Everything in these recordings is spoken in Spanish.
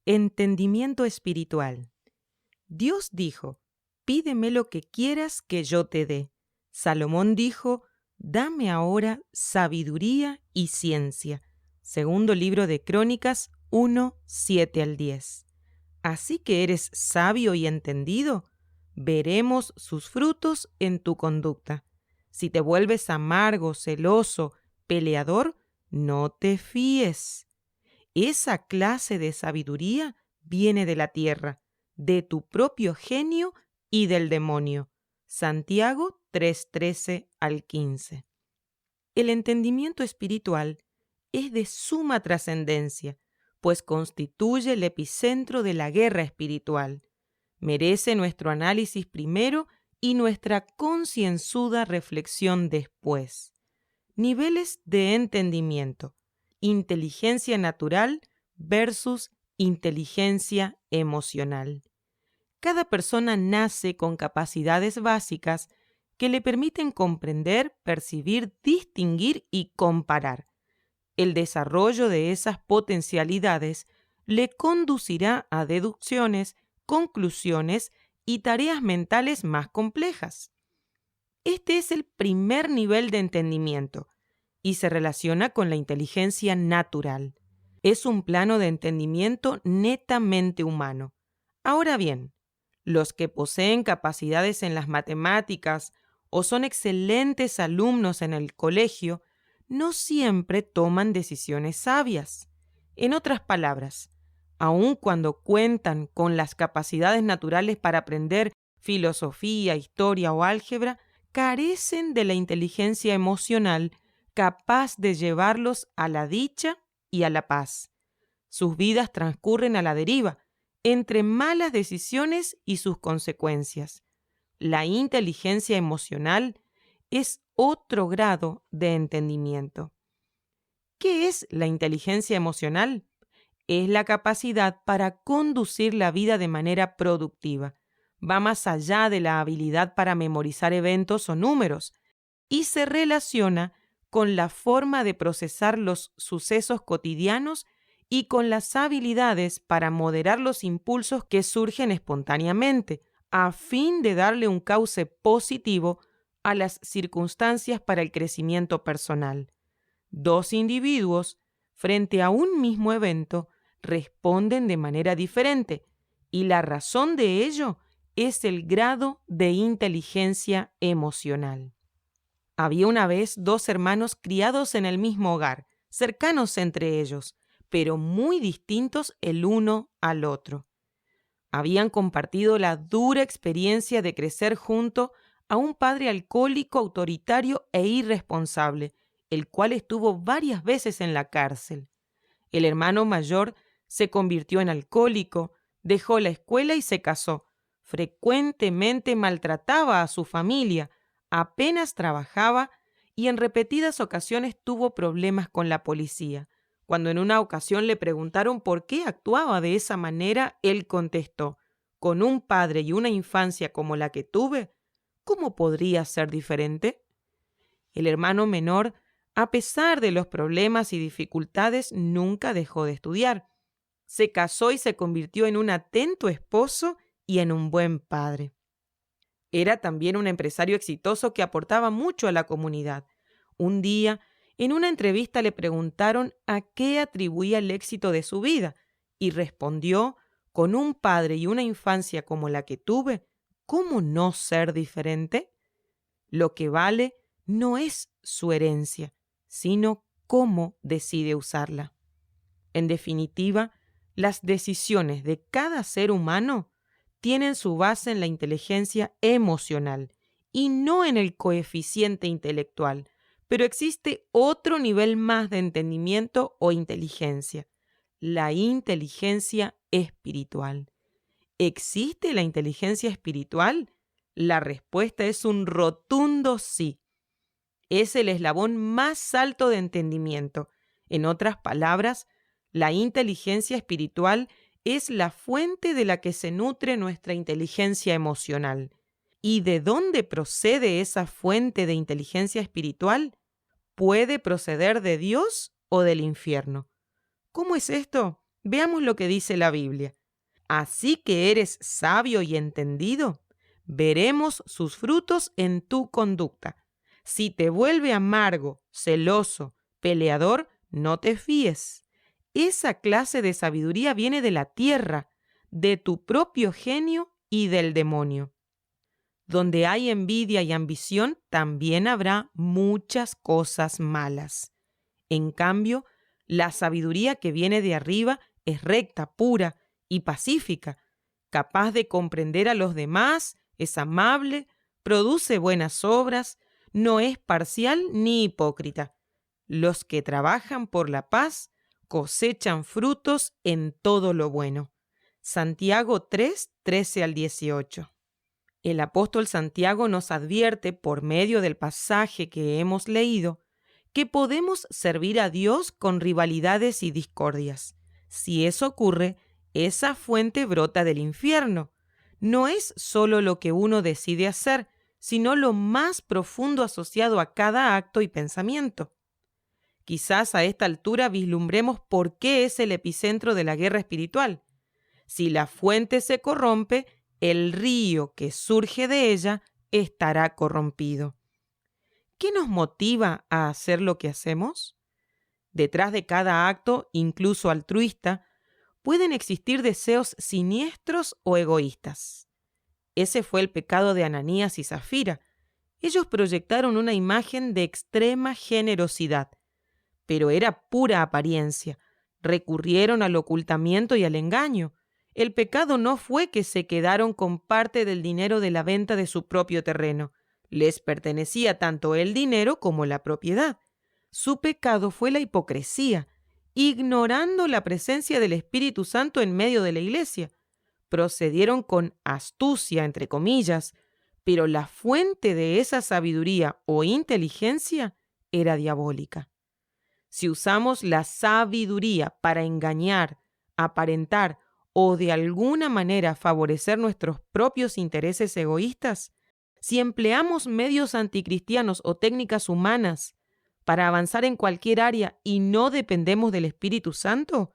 Entendimiento espiritual. Dios dijo, pídeme lo que quieras que yo te dé. Salomón dijo, dame ahora sabiduría y ciencia. Segundo libro de Crónicas 1, 7 al 10. Así que eres sabio y entendido, veremos sus frutos en tu conducta. Si te vuelves amargo, celoso, peleador, no te fíes. Esa clase de sabiduría viene de la tierra, de tu propio genio y del demonio. Santiago 3:13 al 15. El entendimiento espiritual es de suma trascendencia, pues constituye el epicentro de la guerra espiritual. Merece nuestro análisis primero y nuestra concienzuda reflexión después. Niveles de entendimiento. Inteligencia natural versus inteligencia emocional. Cada persona nace con capacidades básicas que le permiten comprender, percibir, distinguir y comparar. El desarrollo de esas potencialidades le conducirá a deducciones, conclusiones y tareas mentales más complejas. Este es el primer nivel de entendimiento y se relaciona con la inteligencia natural. Es un plano de entendimiento netamente humano. Ahora bien, los que poseen capacidades en las matemáticas o son excelentes alumnos en el colegio, no siempre toman decisiones sabias. En otras palabras, aun cuando cuentan con las capacidades naturales para aprender filosofía, historia o álgebra, carecen de la inteligencia emocional capaz de llevarlos a la dicha y a la paz. Sus vidas transcurren a la deriva, entre malas decisiones y sus consecuencias. La inteligencia emocional es otro grado de entendimiento. ¿Qué es la inteligencia emocional? Es la capacidad para conducir la vida de manera productiva. Va más allá de la habilidad para memorizar eventos o números y se relaciona con la forma de procesar los sucesos cotidianos y con las habilidades para moderar los impulsos que surgen espontáneamente, a fin de darle un cauce positivo a las circunstancias para el crecimiento personal. Dos individuos, frente a un mismo evento, responden de manera diferente, y la razón de ello es el grado de inteligencia emocional. Había una vez dos hermanos criados en el mismo hogar, cercanos entre ellos, pero muy distintos el uno al otro. Habían compartido la dura experiencia de crecer junto a un padre alcohólico, autoritario e irresponsable, el cual estuvo varias veces en la cárcel. El hermano mayor se convirtió en alcohólico, dejó la escuela y se casó. Frecuentemente maltrataba a su familia, apenas trabajaba y en repetidas ocasiones tuvo problemas con la policía. Cuando en una ocasión le preguntaron por qué actuaba de esa manera, él contestó, con un padre y una infancia como la que tuve, ¿cómo podría ser diferente? El hermano menor, a pesar de los problemas y dificultades, nunca dejó de estudiar. Se casó y se convirtió en un atento esposo y en un buen padre. Era también un empresario exitoso que aportaba mucho a la comunidad. Un día, en una entrevista le preguntaron a qué atribuía el éxito de su vida y respondió, con un padre y una infancia como la que tuve, ¿cómo no ser diferente? Lo que vale no es su herencia, sino cómo decide usarla. En definitiva, las decisiones de cada ser humano tienen su base en la inteligencia emocional y no en el coeficiente intelectual, pero existe otro nivel más de entendimiento o inteligencia, la inteligencia espiritual. ¿Existe la inteligencia espiritual? La respuesta es un rotundo sí. Es el eslabón más alto de entendimiento. En otras palabras, la inteligencia espiritual es la fuente de la que se nutre nuestra inteligencia emocional. ¿Y de dónde procede esa fuente de inteligencia espiritual? ¿Puede proceder de Dios o del infierno? ¿Cómo es esto? Veamos lo que dice la Biblia. Así que eres sabio y entendido, veremos sus frutos en tu conducta. Si te vuelve amargo, celoso, peleador, no te fíes. Esa clase de sabiduría viene de la tierra, de tu propio genio y del demonio. Donde hay envidia y ambición, también habrá muchas cosas malas. En cambio, la sabiduría que viene de arriba es recta, pura y pacífica, capaz de comprender a los demás, es amable, produce buenas obras, no es parcial ni hipócrita. Los que trabajan por la paz cosechan frutos en todo lo bueno. Santiago 3, 13 al 18. El apóstol Santiago nos advierte, por medio del pasaje que hemos leído, que podemos servir a Dios con rivalidades y discordias. Si eso ocurre, esa fuente brota del infierno. No es solo lo que uno decide hacer, sino lo más profundo asociado a cada acto y pensamiento. Quizás a esta altura vislumbremos por qué es el epicentro de la guerra espiritual. Si la fuente se corrompe, el río que surge de ella estará corrompido. ¿Qué nos motiva a hacer lo que hacemos? Detrás de cada acto, incluso altruista, pueden existir deseos siniestros o egoístas. Ese fue el pecado de Ananías y Zafira. Ellos proyectaron una imagen de extrema generosidad, pero era pura apariencia. Recurrieron al ocultamiento y al engaño. El pecado no fue que se quedaron con parte del dinero de la venta de su propio terreno. Les pertenecía tanto el dinero como la propiedad. Su pecado fue la hipocresía, ignorando la presencia del Espíritu Santo en medio de la iglesia. Procedieron con astucia, entre comillas, pero la fuente de esa sabiduría o inteligencia era diabólica. Si usamos la sabiduría para engañar, aparentar o de alguna manera favorecer nuestros propios intereses egoístas, si empleamos medios anticristianos o técnicas humanas para avanzar en cualquier área y no dependemos del Espíritu Santo,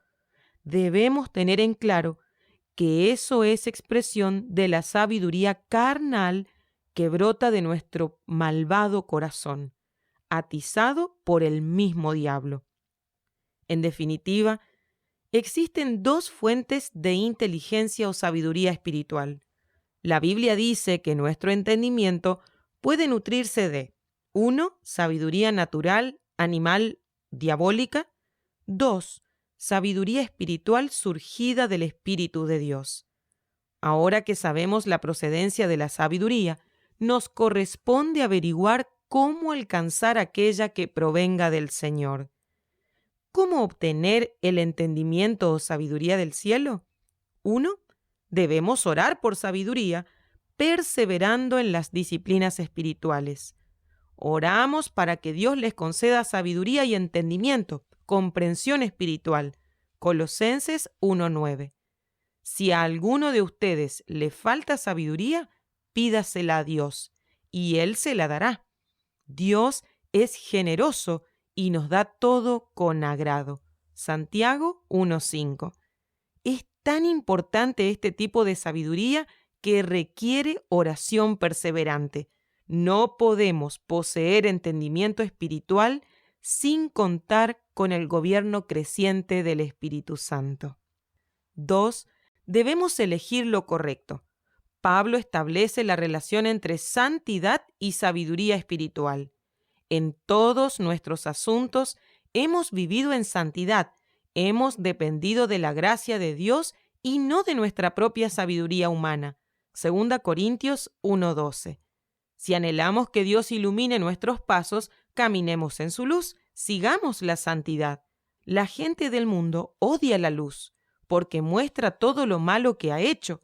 debemos tener en claro que eso es expresión de la sabiduría carnal que brota de nuestro malvado corazón, atizado por el mismo diablo. En definitiva, existen dos fuentes de inteligencia o sabiduría espiritual. La Biblia dice que nuestro entendimiento puede nutrirse de 1. Sabiduría natural, animal, diabólica. 2. Sabiduría espiritual surgida del Espíritu de Dios. Ahora que sabemos la procedencia de la sabiduría, nos corresponde averiguar cómo alcanzar aquella que provenga del Señor. ¿Cómo obtener el entendimiento o sabiduría del cielo? 1. Debemos orar por sabiduría, perseverando en las disciplinas espirituales. Oramos para que Dios les conceda sabiduría y entendimiento, comprensión espiritual. Colosenses 1:9. Si a alguno de ustedes le falta sabiduría, pídasela a Dios, y Él se la dará. Dios es generoso y nos da todo con agrado. Santiago 1:5. Es tan importante este tipo de sabiduría que requiere oración perseverante. No podemos poseer entendimiento espiritual sin contar con el gobierno creciente del Espíritu Santo. 2. Debemos elegir lo correcto. Pablo establece la relación entre santidad y sabiduría espiritual. En todos nuestros asuntos hemos vivido en santidad, hemos dependido de la gracia de Dios y no de nuestra propia sabiduría humana. 2 Corintios 1:12. Si anhelamos que Dios ilumine nuestros pasos, caminemos en su luz, sigamos la santidad. La gente del mundo odia la luz, porque muestra todo lo malo que ha hecho,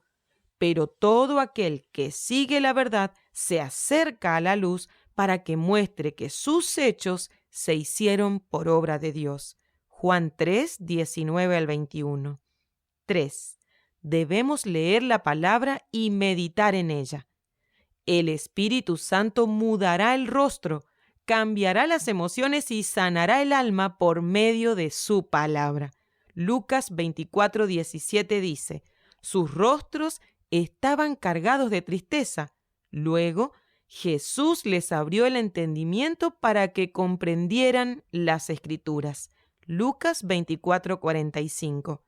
pero todo aquel que sigue la verdad se acerca a la luz para que muestre que sus hechos se hicieron por obra de Dios. Juan 3, 19 al 21. 3. Debemos leer la palabra y meditar en ella. El Espíritu Santo mudará el rostro, cambiará las emociones y sanará el alma por medio de su palabra. Lucas 24:17 dice: sus rostros estaban cargados de tristeza. Luego, Jesús les abrió el entendimiento para que comprendieran las Escrituras. Lucas 24:45.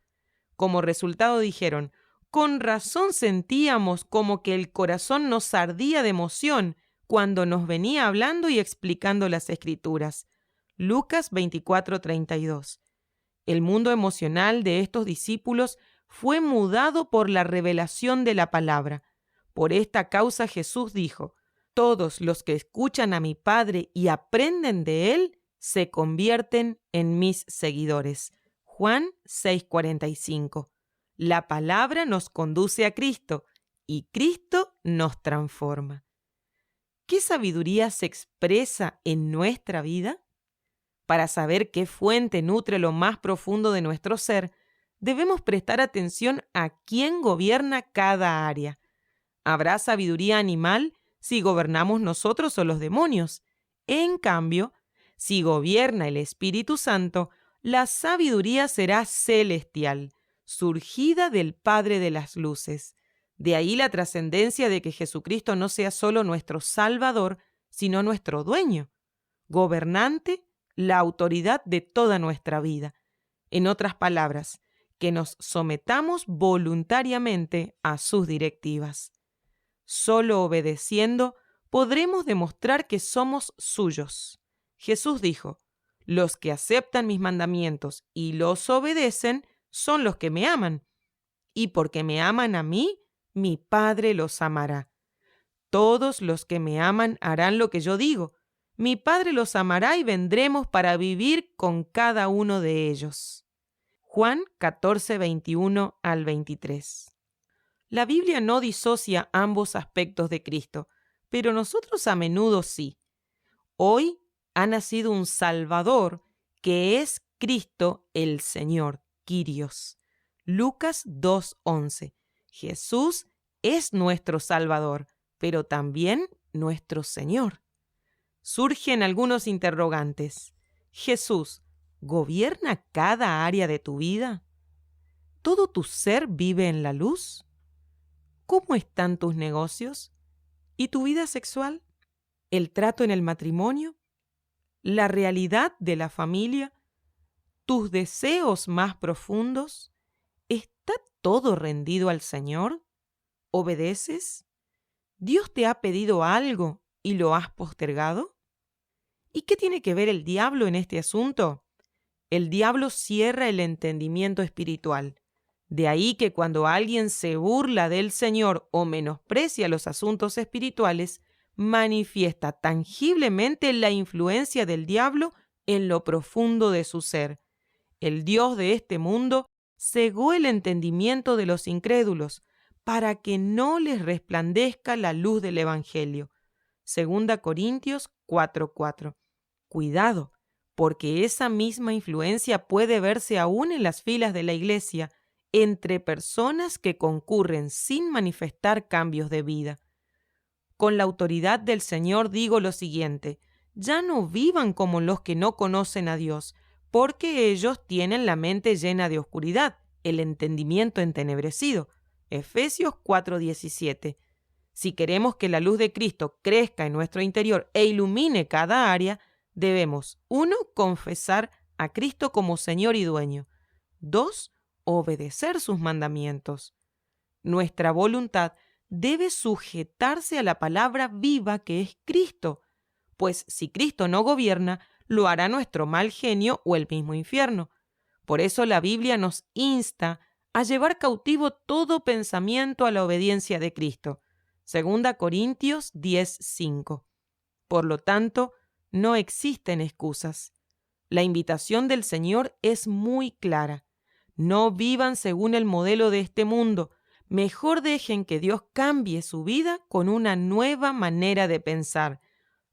Como resultado dijeron: con razón sentíamos como que el corazón nos ardía de emoción cuando nos venía hablando y explicando las Escrituras. Lucas 24:32. El mundo emocional de estos discípulos fue mudado por la revelación de la palabra. Por esta causa Jesús dijo: todos los que escuchan a mi Padre y aprenden de Él, se convierten en mis seguidores. Juan 6:45. La palabra nos conduce a Cristo y Cristo nos transforma. ¿Qué sabiduría se expresa en nuestra vida? Para saber qué fuente nutre lo más profundo de nuestro ser, debemos prestar atención a quién gobierna cada área. ¿Habrá sabiduría animal si gobernamos nosotros o los demonios? En cambio, si gobierna el Espíritu Santo, la sabiduría será celestial, surgida del Padre de las Luces. De ahí la trascendencia de que Jesucristo no sea solo nuestro Salvador, sino nuestro dueño, gobernante, la autoridad de toda nuestra vida. En otras palabras, que nos sometamos voluntariamente a sus directivas. Solo obedeciendo podremos demostrar que somos suyos. Jesús dijo: los que aceptan mis mandamientos y los obedecen son los que me aman. Y porque me aman a mí, mi Padre los amará. Todos los que me aman harán lo que yo digo. Mi Padre los amará y vendremos para vivir con cada uno de ellos. Juan 14:21 al 23. La Biblia no disocia ambos aspectos de Cristo, pero nosotros a menudo sí. Hoy ha nacido un Salvador que es Cristo el Señor, Kyrios. Lucas 2:11. Jesús es nuestro Salvador, pero también nuestro Señor. Surgen algunos interrogantes. ¿Jesús gobierna cada área de tu vida? ¿Todo tu ser vive en la luz? ¿Cómo están tus negocios? ¿Y tu vida sexual? ¿El trato en el matrimonio? ¿La realidad de la familia? ¿Tus deseos más profundos? ¿Está todo rendido al Señor? ¿Obedeces? ¿Dios te ha pedido algo y lo has postergado? ¿Y qué tiene que ver el diablo en este asunto? El diablo cierra el entendimiento espiritual. De ahí que cuando alguien se burla del Señor o menosprecia los asuntos espirituales, manifiesta tangiblemente la influencia del diablo en lo profundo de su ser. El Dios de este mundo cegó el entendimiento de los incrédulos para que no les resplandezca la luz del Evangelio. 2 Corintios 4:4. Cuidado, porque esa misma influencia puede verse aún en las filas de la iglesia, entre personas que concurren sin manifestar cambios de vida. Con la autoridad del Señor digo lo siguiente: ya no vivan como los que no conocen a Dios, porque ellos tienen la mente llena de oscuridad, el entendimiento entenebrecido. Efesios 4:17. Si queremos que la luz de Cristo crezca en nuestro interior e ilumine cada área, debemos 1. Confesar a Cristo como Señor y Dueño. 2. Obedecer sus mandamientos. Nuestra voluntad debe sujetarse a la palabra viva que es Cristo, pues si Cristo no gobierna, lo hará nuestro mal genio o el mismo infierno. Por eso la Biblia nos insta a llevar cautivo todo pensamiento a la obediencia de Cristo. 2 Corintios 10:5. Por lo tanto, no existen excusas. La invitación del Señor es muy clara. No vivan según el modelo de este mundo. Mejor dejen que Dios cambie su vida con una nueva manera de pensar.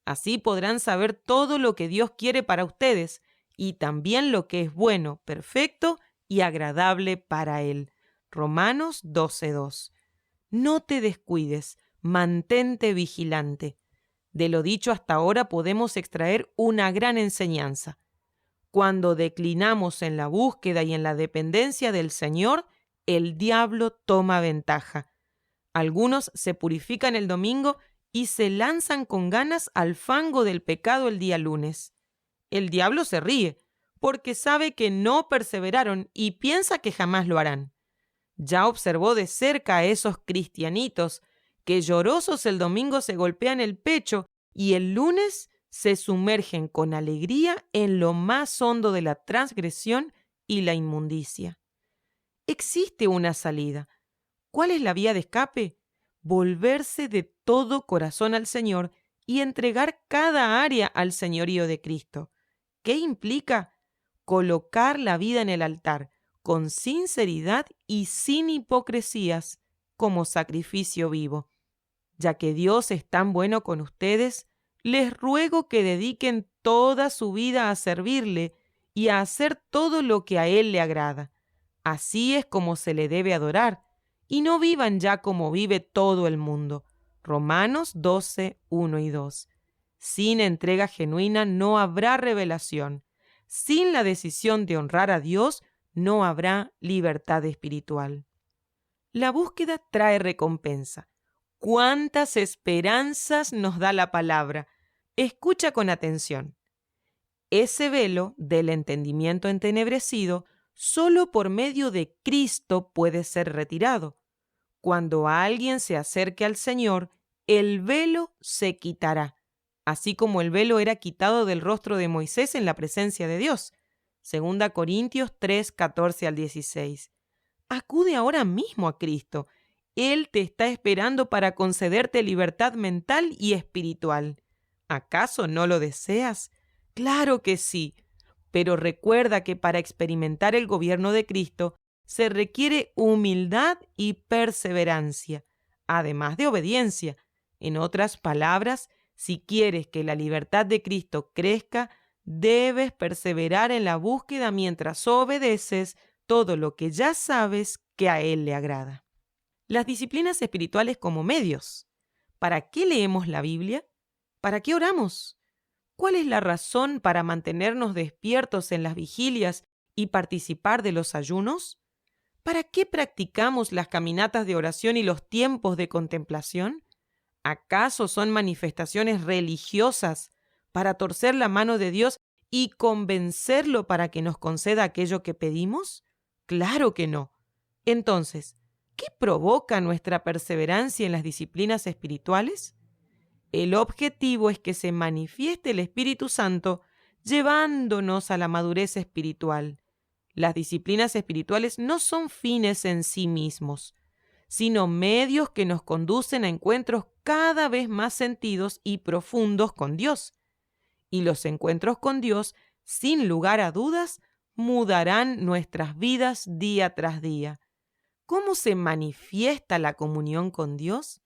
Así podrán saber todo lo que Dios quiere para ustedes y también lo que es bueno, perfecto y agradable para Él. Romanos 12:2. No te descuides, mantente vigilante. De lo dicho hasta ahora podemos extraer una gran enseñanza. Cuando declinamos en la búsqueda y en la dependencia del Señor, el diablo toma ventaja. Algunos se purifican el domingo y se lanzan con ganas al fango del pecado el día lunes. El diablo se ríe, porque sabe que no perseveraron y piensa que jamás lo harán. Ya observó de cerca a esos cristianitos que llorosos el domingo se golpean el pecho y el lunes se sumergen con alegría en lo más hondo de la transgresión y la inmundicia. Existe una salida. ¿Cuál es la vía de escape? Volverse de todo corazón al Señor y entregar cada área al señorío de Cristo. ¿Qué implica? Colocar la vida en el altar con sinceridad y sin hipocresías como sacrificio vivo. Ya que Dios es tan bueno con ustedes, les ruego que dediquen toda su vida a servirle y a hacer todo lo que a Él le agrada. Así es como se le debe adorar, y no vivan ya como vive todo el mundo. Romanos 12, 1 y 2. Sin entrega genuina no habrá revelación. Sin la decisión de honrar a Dios no habrá libertad espiritual. La búsqueda trae recompensa. ¿Cuántas esperanzas nos da la palabra? Escucha con atención. Ese velo del entendimiento entenebrecido solo por medio de Cristo puede ser retirado. Cuando alguien se acerque al Señor, el velo se quitará, así como el velo era quitado del rostro de Moisés en la presencia de Dios. 2 Corintios 3, 14 al 16. Acude ahora mismo a Cristo. Él te está esperando para concederte libertad mental y espiritual. ¿Acaso no lo deseas? Claro que sí, pero recuerda que para experimentar el gobierno de Cristo se requiere humildad y perseverancia, además de obediencia. En otras palabras, si quieres que la libertad de Cristo crezca, debes perseverar en la búsqueda mientras obedeces todo lo que ya sabes que a Él le agrada. Las disciplinas espirituales como medios. ¿Para qué leemos la Biblia? ¿Para qué oramos? ¿Cuál es la razón para mantenernos despiertos en las vigilias y participar de los ayunos? ¿Para qué practicamos las caminatas de oración y los tiempos de contemplación? ¿Acaso son manifestaciones religiosas para torcer la mano de Dios y convencerlo para que nos conceda aquello que pedimos? Claro que no. Entonces, ¿qué provoca nuestra perseverancia en las disciplinas espirituales? El objetivo es que se manifieste el Espíritu Santo llevándonos a la madurez espiritual. Las disciplinas espirituales no son fines en sí mismos, sino medios que nos conducen a encuentros cada vez más sentidos y profundos con Dios. Y los encuentros con Dios, sin lugar a dudas, mudarán nuestras vidas día tras día. ¿Cómo se manifiesta la comunión con Dios?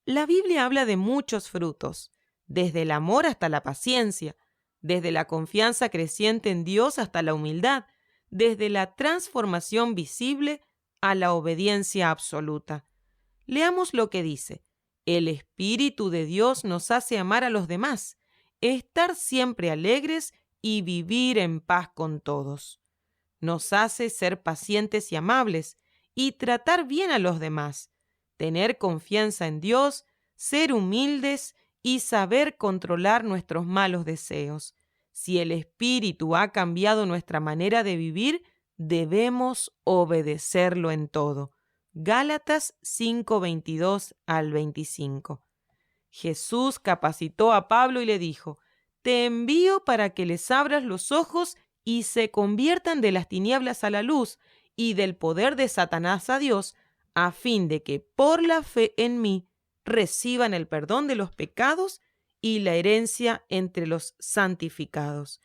La Biblia habla de muchos frutos, desde el amor hasta la paciencia, desde la confianza creciente en Dios hasta la humildad, desde la transformación visible a la obediencia absoluta. Leamos lo que dice. El Espíritu de Dios nos hace amar a los demás, estar siempre alegres y vivir en paz con todos. Nos hace ser pacientes y amables y tratar bien a los demás, tener confianza en Dios, ser humildes y saber controlar nuestros malos deseos. Si el Espíritu ha cambiado nuestra manera de vivir, debemos obedecerlo en todo. Gálatas 5, 22 al 25. Jesús capacitó a Pablo y le dijo: «Te envío para que les abras los ojos y se conviertan de las tinieblas a la luz y del poder de Satanás a Dios, a fin de que por la fe en mí reciban el perdón de los pecados y la herencia entre los santificados».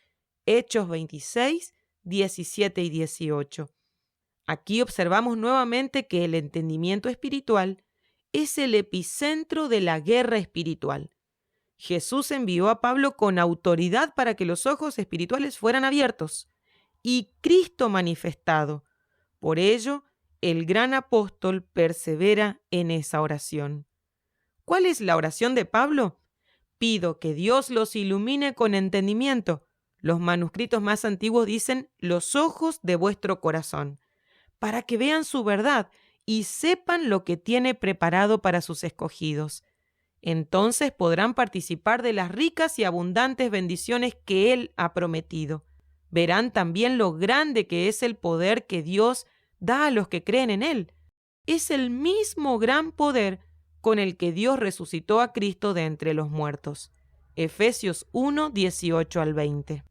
Hechos 26, 17 y 18. Aquí observamos nuevamente que el entendimiento espiritual es el epicentro de la guerra espiritual. Jesús envió a Pablo con autoridad para que los ojos espirituales fueran abiertos y Cristo manifestado. Por ello, el gran apóstol persevera en esa oración. ¿Cuál es la oración de Pablo? Pido que Dios los ilumine con entendimiento Los manuscritos más antiguos dicen los ojos de vuestro corazón, para que vean su verdad y sepan lo que tiene preparado para sus escogidos. Entonces podrán participar de las ricas y abundantes bendiciones que Él ha prometido. Verán también lo grande que es el poder que Dios da a los que creen en Él. Es el mismo gran poder con el que Dios resucitó a Cristo de entre los muertos. Efesios 1, 18 al 20.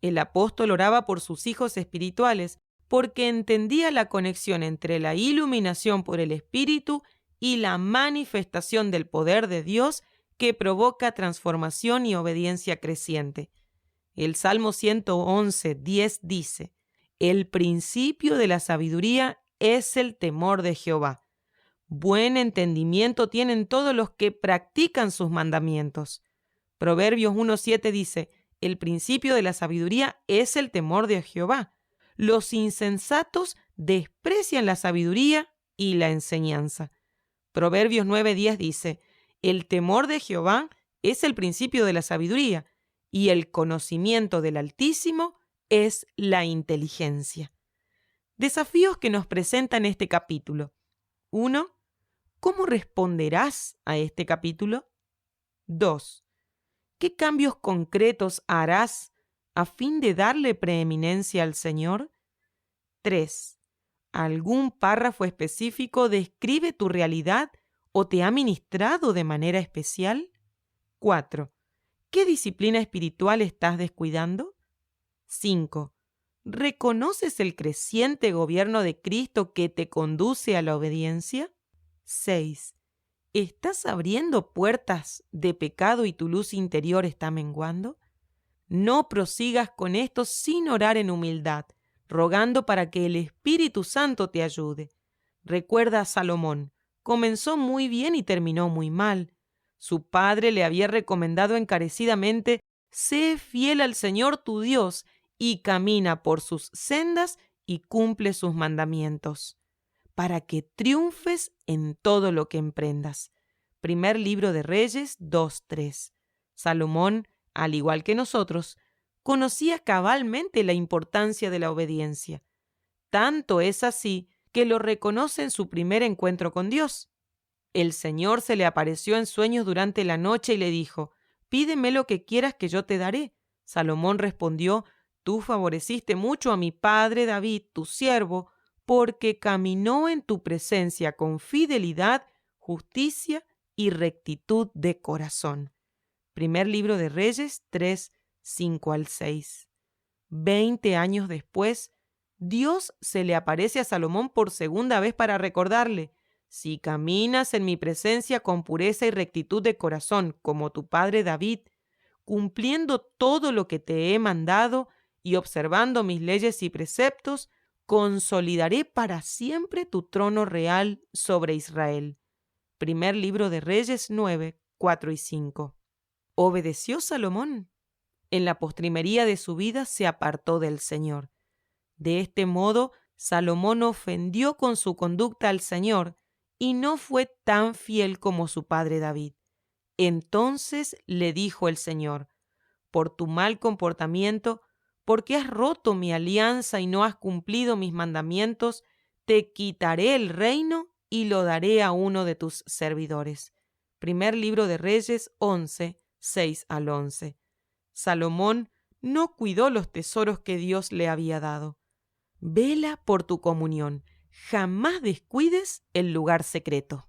El apóstol oraba por sus hijos espirituales porque entendía la conexión entre la iluminación por el Espíritu y la manifestación del poder de Dios que provoca transformación y obediencia creciente. El Salmo 111, 10 dice: el principio de la sabiduría es el temor de Jehová. Buen entendimiento tienen todos los que practican sus mandamientos. Proverbios 1:7 dice: el principio de la sabiduría es el temor de Jehová. Los insensatos desprecian la sabiduría y la enseñanza. Proverbios 9:10 dice: el temor de Jehová es el principio de la sabiduría, y el conocimiento del Altísimo es la inteligencia. Desafíos que nos presentan este capítulo. 1. ¿Cómo responderás a este capítulo? 2. ¿Qué cambios concretos harás a fin de darle preeminencia al Señor? 3. ¿Algún párrafo específico describe tu realidad o te ha ministrado de manera especial? 4. ¿Qué disciplina espiritual estás descuidando? 5. ¿Reconoces el creciente gobierno de Cristo que te conduce a la obediencia? 6. ¿Estás abriendo puertas de pecado y tu luz interior está menguando? No prosigas con esto sin orar en humildad, rogando para que el Espíritu Santo te ayude. Recuerda a Salomón: comenzó muy bien y terminó muy mal. Su padre le había recomendado encarecidamente: sé fiel al Señor tu Dios y camina por sus sendas y cumple sus mandamientos, para que triunfes en todo lo que emprendas. Primer libro de Reyes 2:3. Salomón, al igual que nosotros, conocía cabalmente la importancia de la obediencia. Tanto es así que lo reconoce en su primer encuentro con Dios. El Señor se le apareció en sueños durante la noche y le dijo: pídeme lo que quieras que yo te daré. Salomón respondió: tú favoreciste mucho a mi padre David, tu siervo, porque caminó en tu presencia con fidelidad, justicia y rectitud de corazón. Primer libro de Reyes 3, 5 al 6. 20 años después, Dios se le aparece a Salomón por segunda vez para recordarle: si caminas en mi presencia con pureza y rectitud de corazón, como tu padre David, cumpliendo todo lo que te he mandado y observando mis leyes y preceptos, consolidaré para siempre tu trono real sobre Israel. Primer libro de Reyes 9, 4 y 5. ¿Obedeció Salomón? En la postrimería de su vida se apartó del Señor. De este modo, Salomón ofendió con su conducta al Señor y no fue tan fiel como su padre David. Entonces le dijo el Señor: por tu mal comportamiento, porque has roto mi alianza y no has cumplido mis mandamientos, te quitaré el reino y lo daré a uno de tus servidores. Primer libro de Reyes 11, 6 al 11. Salomón no cuidó los tesoros que Dios le había dado. Vela por tu comunión. Jamás descuides el lugar secreto.